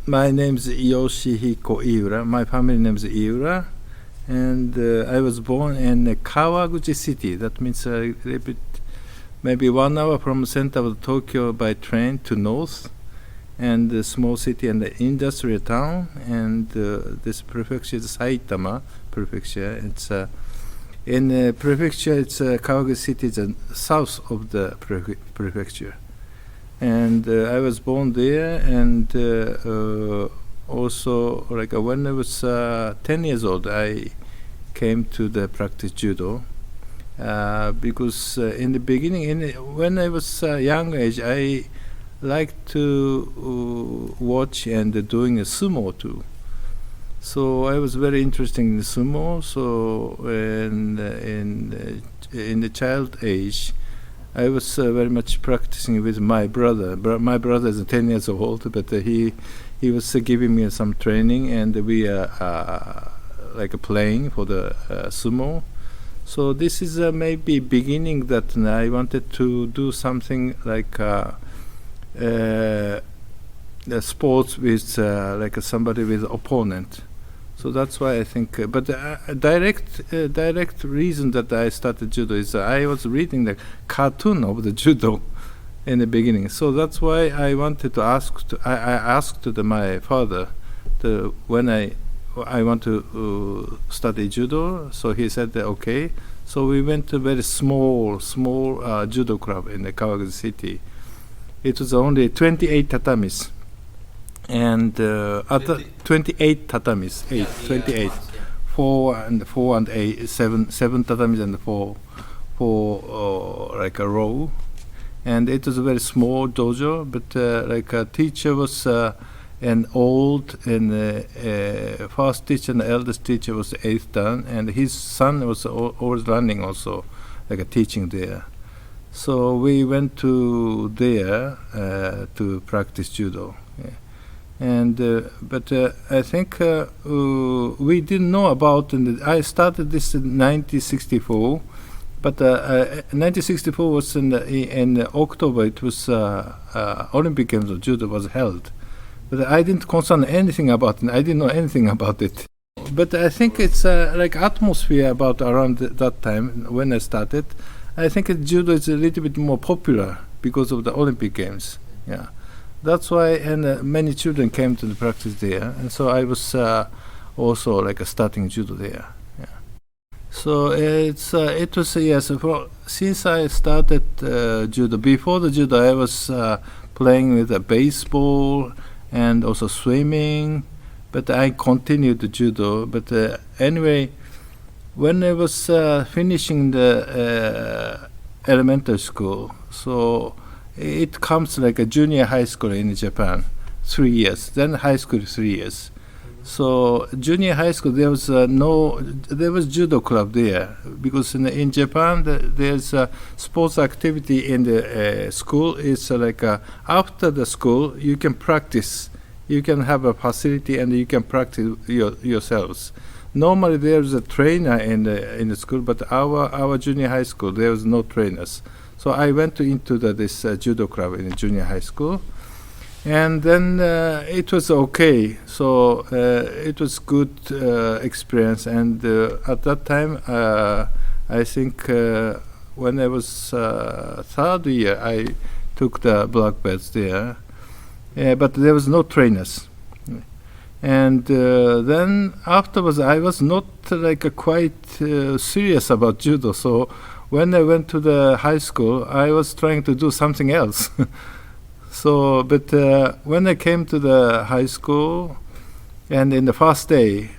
My name is Yoshihiko Iura. My family name is Iura, and I was born in Kawaguchi City. That means a little bit, maybe 1 hour from the center of Tokyo by train to north, and a small city and the industrial town. And this prefecture is Saitama prefecture. It's in prefecture. It's Kawaguchi City. It's south of the prefecture. And I was born there, and also when I was 10 years old, I came to the practice judo because in the beginning, when I was young age, I liked to watch and doing a sumo too. So I was very interested in the sumo. So in the child age, I was very much practicing with my brother. My brother is 10 years old, but he was giving me some training, and we are playing for the sumo. So this is maybe beginning that I wanted to do something like the sports with somebody with opponent. So that's why I think, but direct reason that I started judo is I was reading the cartoon of the judo in the beginning. So that's why I wanted to I asked my father when I want to study judo. So he said okay. So we went to a very small judo club in the Kawaguchi City. It was only 28 tatamis. And 28 tatamis, 28, 4 and 8, 7 tatamis and 4 like a row, and it was a very small dojo. But a teacher was an old, and first teacher and the eldest teacher was the 8th dan, and his son was always running also, teaching there. So we went to there to practice judo. Yeah. And but I think we didn't know about. I started this in 1964, but 1964 was in October. It was Olympic Games of Judo was held, but I didn't concern anything about it. I didn't know anything about it. But I think it's atmosphere about around that time when I started. I think judo is a little bit more popular because of the Olympic Games. Yeah. That's why, and many children came to the practice there, and so I was also starting judo there. Yeah. So it was yes. Since I started judo, before the judo, I was playing with baseball and also swimming, but I continued the judo. But anyway, when I was finishing the elementary school, so it comes like a junior high school in Japan, 3 years. Then high school 3 years. So junior high school there was judo club there, because in Japan there's a sports activity in the school. It's after the school you can practice. You can have a facility and you can practice yourselves. Normally there's a trainer in the school, but our junior high school there was no trainers. So I went into this judo club in junior high school, and then it was okay. So it was good experience. And at that time, I think when I was third year, I took the black belts there, but there was no trainers. And then afterwards, I was not quite serious about judo. So when I went to the high school, I was trying to do something else. So, but when I came to the high school, and in the first day,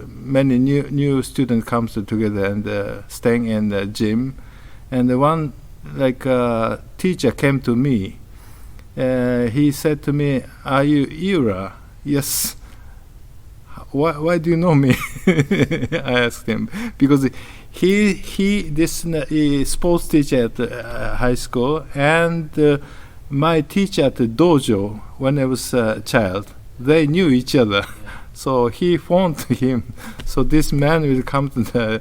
many new students comes together and staying in the gym, and the one teacher came to me. He said to me, "Are you Iura?" "Yes." Why do you know me? I asked him, because this sports teacher at high school, and my teacher at the dojo when I was a child, they knew each other. So he phoned him. So this man will come to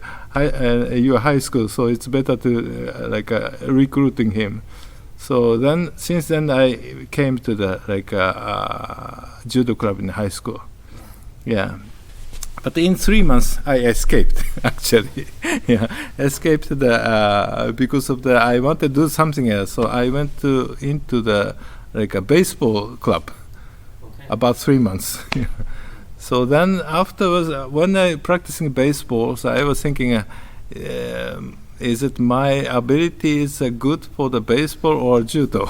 your high school. So it's better to recruiting him. So then, since then, I came to the judo club in high school. Yeah, but in 3 months I escaped. Actually, yeah, escaped the because of the I wanted to do something else. So I went into the a baseball club. Okay. About 3 months. So then afterwards, when I practicing baseball, so I was thinking, is it my ability is good for the baseball or judo?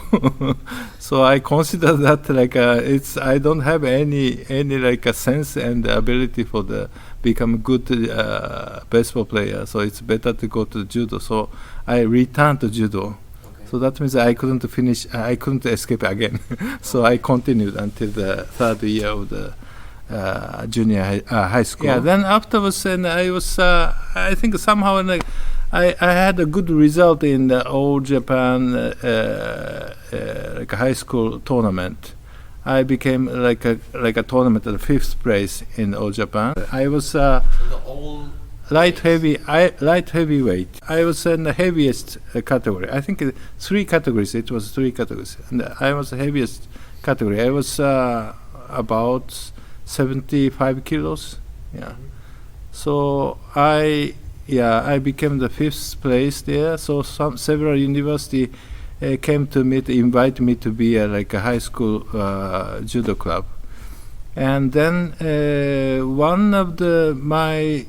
So I consider that it's I don't have any sense and ability for the become a good baseball player. So it's better to go to judo. So I returned to judo. Okay. So that means I couldn't finish. I couldn't escape again. So I continued until the third year of the junior high school. Yeah. Then afterwards, and I was. I think somehow, I had a good result in the All Japan high school tournament. I became like a tournament at the 5th place in All Japan. I was In the old light heavyweight. I was in the heaviest category. I think 3 categories. It was 3 categories, and I was the heaviest category. I was about 75 kilos. Yeah. So I became the 5th place there. So several university came to me to invite me to be a high school judo club. And then one of my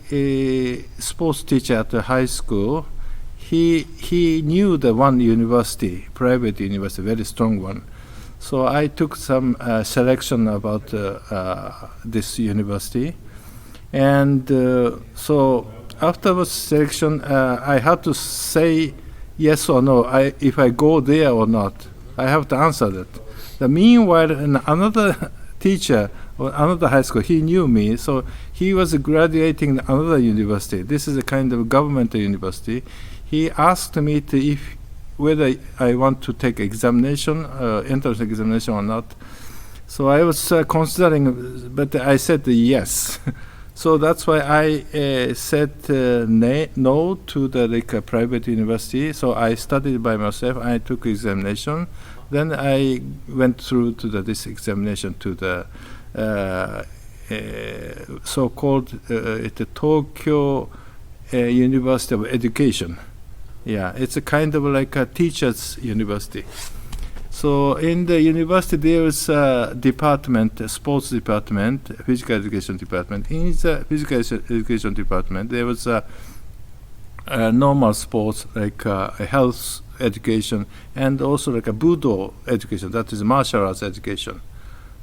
sports teacher at the high school, he knew the one university, private university, very strong one. So I took some selection about this university, and so afterwards selection, I had to say yes or no. If I go there or not, I have to answer that. Meanwhile, another teacher or another high school, he knew me, so he was graduating another university. This is a kind of government university. He asked me whether I want to take examination, entrance examination or not. So I was considering, but I said yes. So that's why I said no to the private university. So I studied by myself. I took examination. Then I went through to this examination to the so-called the Tokyo University of Education. Yeah, it's a kind of like a teacher's university. So in the university there is a department, a sports department, a physical education department. In the physical education department there was a normal sports like a health education, and also like a Budo education, that is martial arts education,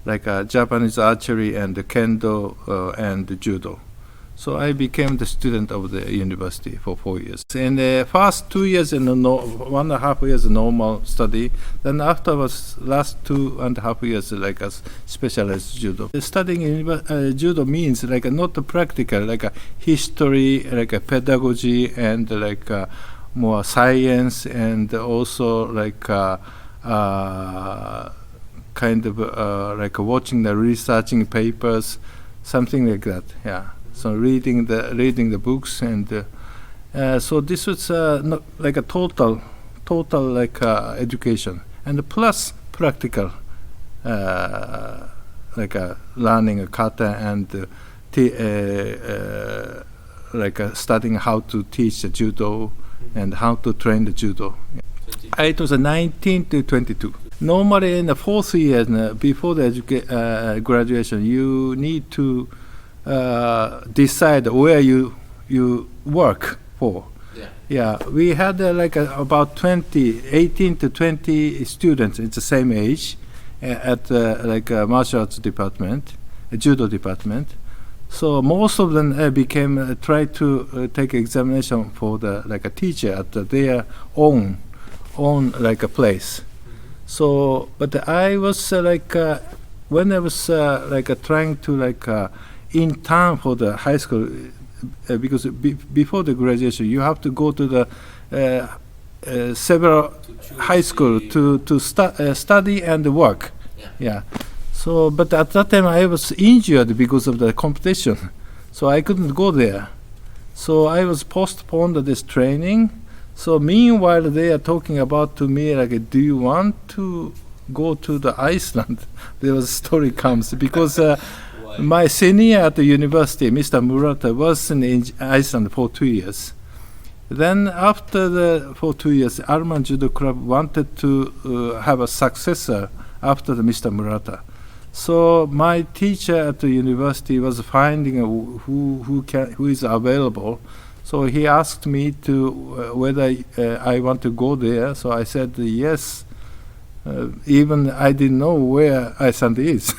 like Japanese archery and kendo and judo. So I became the student of the university for 4 years. In the first 2 years, 1.5 years normal study. Then afterwards, last 2.5 years like a specialized judo. Studying judo means like not practical, like a history, like a pedagogy, and like more science, and also like kind of like watching the researching papers, something like that. Yeah. So reading the books, and so this was not like a total like education, and plus practical, like learning a kata, and like studying how to teach the judo and how to train the judo. It was 19 to 22. Normally in the 4th year, before the graduation, you need to decide where you work for. Yeah, we had about 18 to 20 students. It's the same age at martial arts department, judo department. So most of them became try to take examination for the a teacher at their own a place. So, but I was when I was trying to in time for the high school, because before the graduation you have to go to the several high school to study and work. Yeah. So, but at that time I was injured because of the competition, so I couldn't go there. So I was postponed this training. So meanwhile, they are talking about to me like, do you want to go to the Iceland? There was a story comes because Why? my senior at the university, Mr. Murata, was in Iceland for 2 years. Then after for 2 years, Ármanns Judo Club wanted to have a successor after the Mr. Murata. So my teacher at the university was finding who is available. So he asked me to whether I want to go there. So I said yes. Even I didn't know where Iceland is.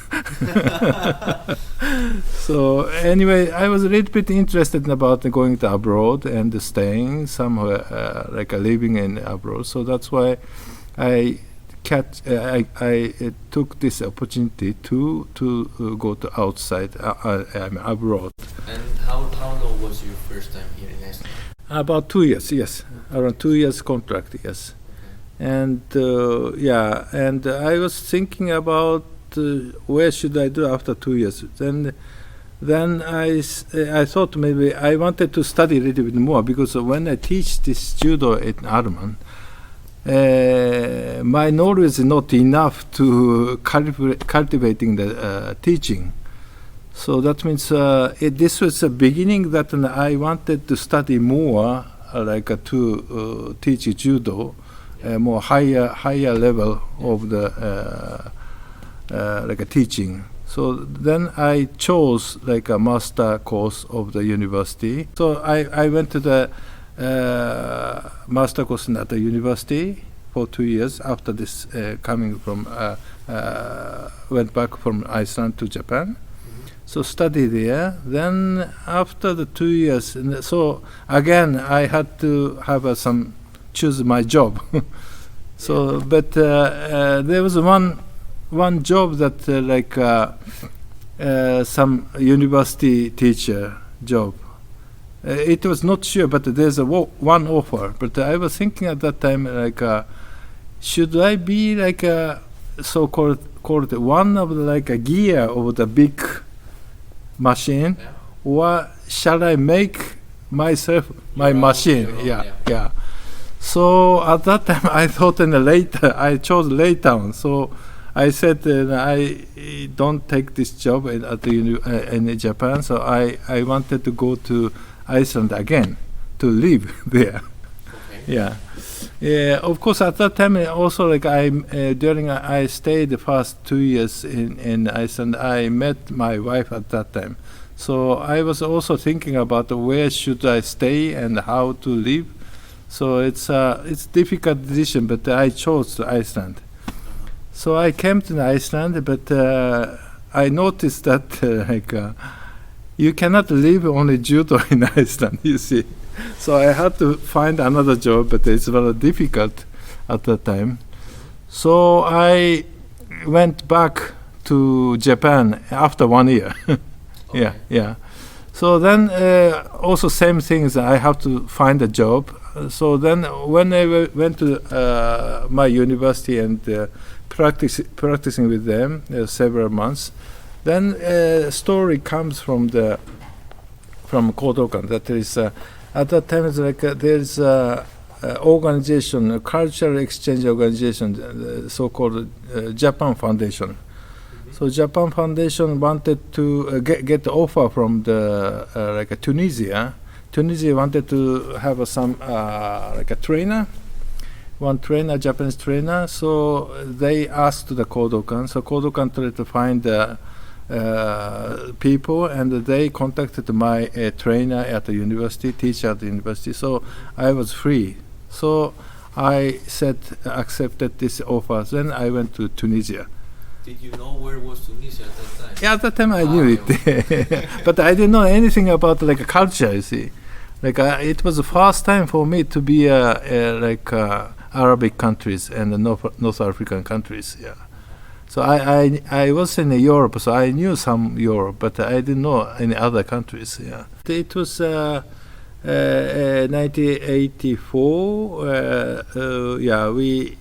So anyway, I was a little bit interested about going to abroad and staying somewhere, like living in abroad. So that's why I took this opportunity to go to outside, abroad. And how long was your first time here in Iceland? About 2 years, yes, around 2 years contract, yes. And and I was thinking about where should I do after 2 years. Then I thought maybe I wanted to study a little bit more, because when I teach this judo at Ármanns, my knowledge is not enough to cultivating the teaching. So that means this was a beginning that I wanted to study more, to teach judo. More higher level of the teaching. So then I chose a master course of the university. So I went to the master course at the university for 2 years. After this, coming from went back from Iceland to Japan. So study there. Then after the 2 years, so again I had to have choose my job. So, but there was one job that some university teacher job. It was not sure, but there's one offer. But I was thinking at that time, should I be so-called one of the gear of the big machine, or shall I make myself my machine? Yeah. So at that time, I thought I chose later on. So I said I don't take this job in Japan. So I wanted to go to Iceland again to live there. Okay. Yeah. Of course, at that time also during I stayed the first 2 years in Iceland. I met my wife at that time. So I was also thinking about where should I stay and how to live. So it's difficult decision, but I chose Iceland. So I came to Iceland, but I noticed that you cannot live only judo in Iceland, you see. So I had to find another job, but it's very difficult at that time. So I went back to Japan after 1 year. Okay. Yeah. So then also same things, I have to find a job. So then when I went to my university and practicing with them several months, then a story comes from Kodokan that is at that time it's there's organization, a cultural exchange organization, so-called Japan Foundation. So Japan Foundation wanted to get the offer from the Tunisia. Tunisia wanted to have a trainer, Japanese trainer. So they asked the Kodokan. So Kodokan tried to find people, and they contacted my trainer at the university, teacher at the university. So I was free. So I accepted this offer. Then I went to Tunisia. Did you know where was Tunisia at that time? Yeah, at that time I knew it, but I didn't know anything about culture. You see, it was the first time for me to be Arabic countries and the North African countries. Yeah, so I was in Europe, so I knew some Europe, but I didn't know any other countries. Yeah, it was 1984. Yeah, we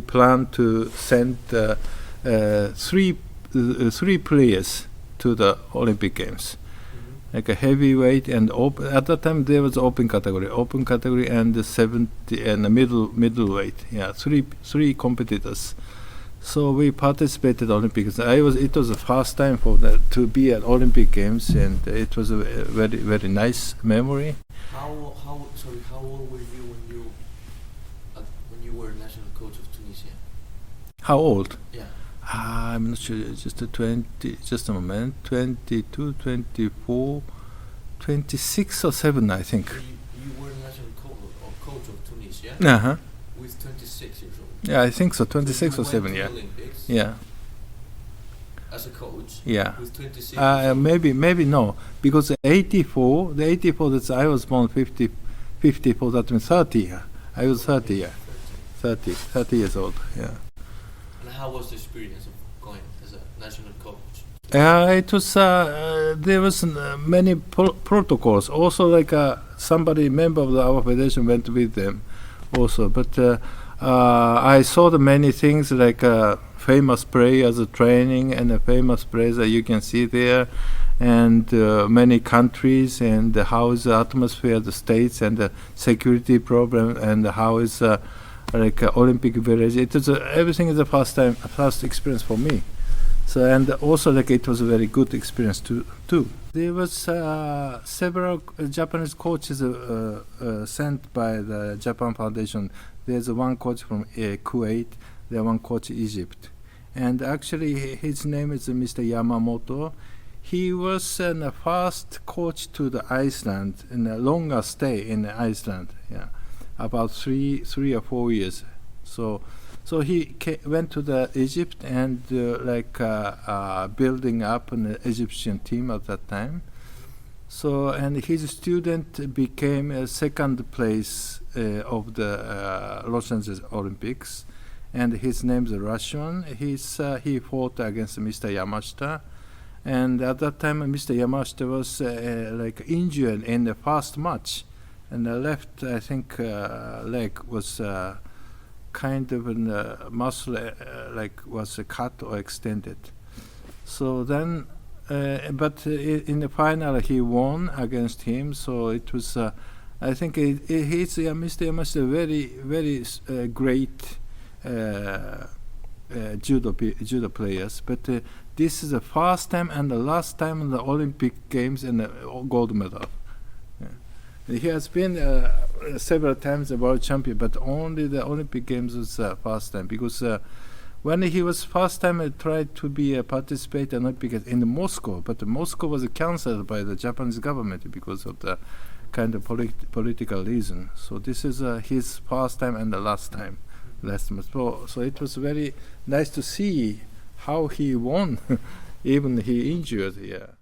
planned to send three players to the Olympic Games. like a heavyweight and open. At that time there was open category and the 70 and the middleweight. Yeah, three competitors. So we participated Olympics. It was the first time to be at Olympic Games, and it was a very nice memory. How old were you when you were national coach of Tunisia? How old? Yeah. I'm not sure. Just a moment. 22, 24, 26 or 7, I think. You were national coach of Tunisia with 26 years old. Yeah, I think so. 26 so or 7. To Yeah. Olympics Yeah. As a coach. Yeah. With 26. Years old. Maybe no, because the 84 that I was born 54. That means 30. Yeah. I was 30. Yeah. 30 years old. Yeah. And how was the experience of going as a national coach? It was there was many protocols. Also, like member of our federation went with them, also. But I saw the many things like famous players training and famous players that you can see there, and many countries, and how is the atmosphere, the states, and the security problem, and how is Olympic Village. It was everything is the first experience for me. So, and also it was a very good experience too. There was several Japanese coaches sent by the Japan Foundation. There's one coach from Kuwait. There's one coach Egypt, and actually his name is Mr. Yamamoto. He was the first coach to the Iceland in a longer stay in Iceland. Yeah. About 3 or 4 years. So he went to the Egypt and building up an Egyptian team at that time. So, and his student became a second place of the Los Angeles Olympics, and his name's a Russian. He fought against Mr. Yamashita, and at that time Mr. Yamashita was injured in the first match. And the left, I think, leg was kind of a muscle, was cut or extended. So then, but in the final, he won against him. So it was, I think, he's Mr. Yamashita, very great judo players. But this is the first time and the last time in the Olympic Games and the gold medal. He has been several times a world champion, but only the Olympic Games was first time, because when he was first time he tried to be a participate in Olympic in Moscow, but Moscow was cancelled by the Japanese government because of the kind of political reason. So this is his first time and the last time. So it was very nice to see how he won, even he injured. Yeah.